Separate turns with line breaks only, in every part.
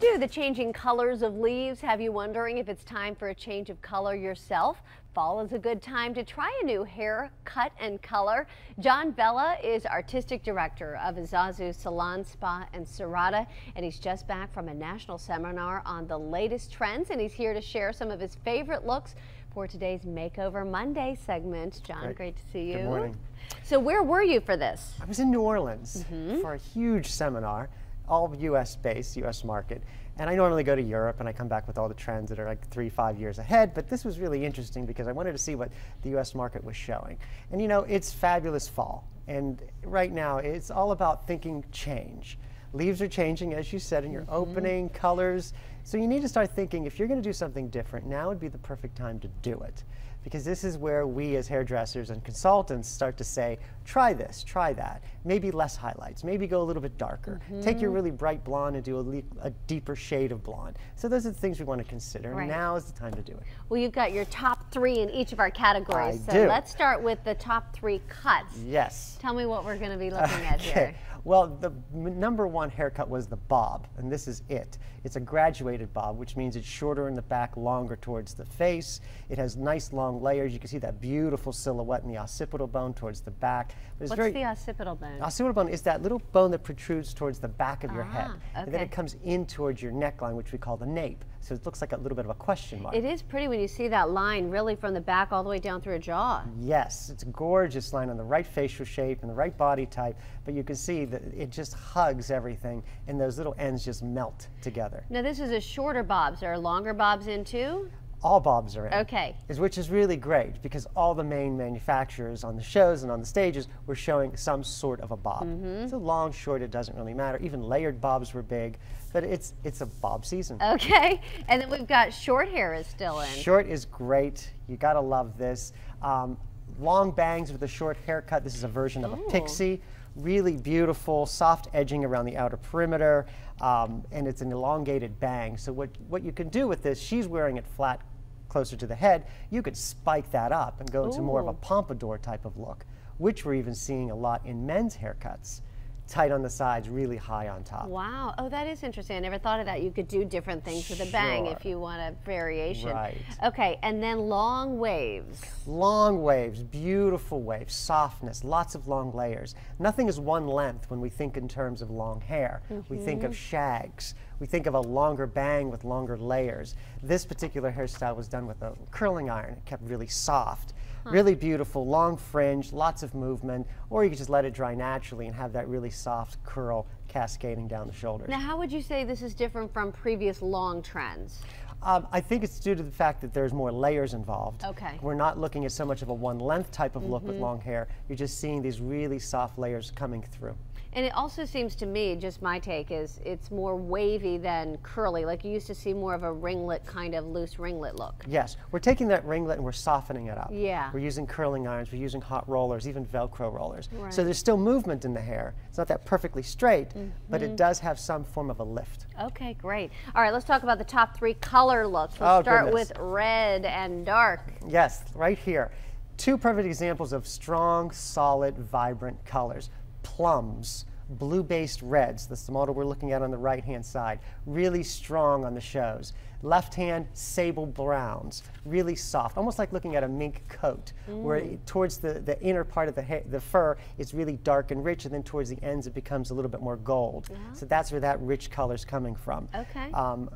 Do the changing colors of leaves have you wondering if it's time for a change of color yourself? Fall is a good time to try a new hair cut and color. John Bella is artistic director of Izzazu Salon, Spa and Serata, and he's just back from a national seminar on the latest trends, and he's here to share some of his favorite looks for today's Makeover Monday segment. John, great to see you.
Good morning.
So where were you for this?
I was in New Orleans for a huge seminar, all U.S. based, U.S. market. And I normally go to Europe and I come back with all the trends that are like 3-5 years ahead, but this was really interesting because I wanted to see what the U.S. market was showing. And you know, it's fabulous fall. And right now it's all about thinking change. Leaves are changing, as you said, in your opening, colors. So you need to start thinking, if you're going to do something different, now would be the perfect time to do it. Because this is where we as hairdressers and consultants start to say, try this, try that. Maybe less highlights, maybe go a little bit darker. Take your really bright blonde and do a deeper shade of blonde. So those are the things we want to consider.
Right.
Now is the time to do it.
Well, you've got your top 3 in each of our categories.
I
so
do.
let's start with the top 3 cuts.
Yes.
Tell me what we're going to be looking at here.
Well, the #1 haircut was the bob, and this is it. It's a graduated bob, which means it's shorter in the back, longer towards the face. It has nice long layers. You can see that beautiful silhouette in the occipital bone towards the back. But
What's the occipital bone?
Occipital bone is that little bone that protrudes towards the back of your head.
Okay.
And then it comes in towards your neckline, which we call the nape. So it looks like a little bit of a question mark.
It is pretty when you see that line really from the back all the way down through a jaw.
Yes, it's a gorgeous line on the right facial shape and the right body type, but you can see that it just hugs everything and those little ends just melt together.
Now this is a shorter bobs. Are longer bobs in too?
All bobs are in.
Okay.
Which is really great because all the main manufacturers on the shows and on the stages were showing some sort of a bob. So long, short, it doesn't really matter. Even layered bobs were big, but it's a bob season.
Okay, and then we've got short hair is still in.
Short is great. You gotta love this. Long bangs with a short haircut. This is a version of a pixie. Really beautiful, soft edging around the outer perimeter, and it's an elongated bang. So what you can do with this, she's wearing it flat closer to the head, you could spike that up and go into more of a pompadour type of look, which we're even seeing a lot in men's haircuts. Tight on the sides, really high on top.
Wow. Oh, that is interesting. I never thought of that. You could do different things with a bang if you want a variation.
Right.
Okay, and then long waves.
Long waves, beautiful waves, softness, lots of long layers. Nothing is one length when we think in terms of long hair. We think of shags. We think of a longer bang with longer layers. This particular hairstyle was done with a curling iron. It kept really soft. Really beautiful, long fringe, lots of movement, or you could just let it dry naturally and have that really soft curl cascading down the shoulders.
Now, how would you say this is different from previous long trends?
I think it's due to the fact that there's more layers involved.
Okay.
We're not looking at so much of a one length type of look with long hair. You're just seeing these really soft layers coming through.
And it also seems to me, just my take, is it's more wavy than curly. Like you used to see more of a ringlet, kind of loose ringlet look.
Yes, we're taking that ringlet and we're softening it up.
Yeah.
We're using curling irons, we're using hot rollers, even Velcro rollers.
Right.
So there's still movement in the hair. It's not that perfectly straight, but it does have some form of a lift.
Okay, great. All right, let's talk about the top 3 color looks. We'll start
goodness.
with red and dark.
Yes, right here. 2 perfect examples of strong, solid, vibrant colors. Plums, blue-based reds, that's the model we're looking at on the right-hand side, really strong on the shows. Left hand, sable browns, really soft, almost like looking at a mink coat, where towards the inner part of the fur, it's really dark and rich, and then towards the ends it becomes a little bit more gold. So that's where that rich color's coming from.
Okay.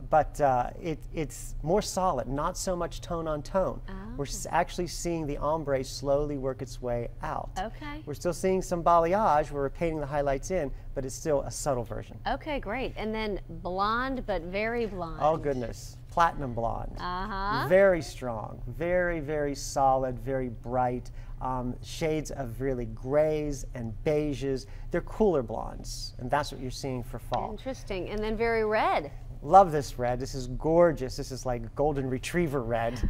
But it's more solid, not so much tone on tone. We're actually seeing the ombre slowly work its way out.
Okay.
We're still seeing some balayage where we're painting the highlights in, but it's still a subtle version.
Okay, great. And then blonde, but very blonde.
Oh goodness, platinum blonde. Very strong, very, very solid, very bright. Shades of really grays and beiges. They're cooler blondes, and that's what you're seeing for fall.
Interesting. And then very red.
Love this red. This is gorgeous. This is like golden retriever red.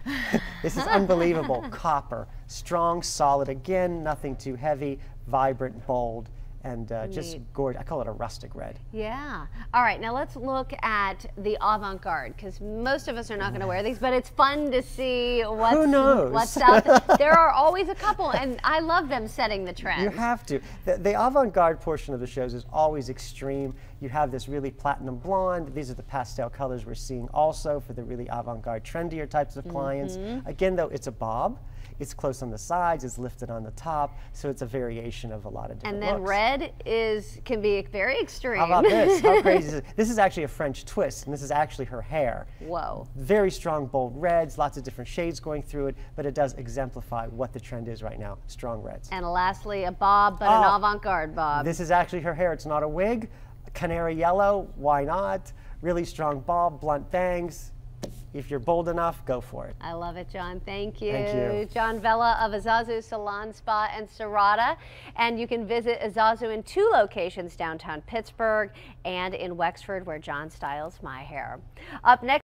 This is unbelievable. Copper, strong, solid. Again, nothing too heavy, vibrant, bold. and just gorgeous. I call it a rustic red.
Yeah. All right, now let's look at the avant-garde, because most of us are not going to wear these, but it's fun to see what's out there. There are always a couple, and I love them setting the trend.
You have to. The avant-garde portion of the shows is always extreme. You have this really platinum blonde. These are the pastel colors we're seeing also for the really avant-garde, trendier types of clients. Again, though, it's a bob. It's close on the sides, it's lifted on the top, so it's a variation of a lot of different
looks. And then red can be very extreme.
How about this? How crazy is this? This is actually a French twist, and this is actually her hair.
Whoa.
Very strong, bold reds, lots of different shades going through it, but it does exemplify what the trend is right now, strong reds.
And lastly, a bob, but an avant-garde bob.
This is actually her hair. It's not a wig. Canary yellow, why not? Really strong bob, blunt bangs. If you're bold enough, go for it.
I love it, John. Thank you.
Thank you.
John Vella of Izzazu Salon, Spa, and Serata. And you can visit Izzazu in 2 locations, downtown Pittsburgh and in Wexford, where John styles my hair. Up next.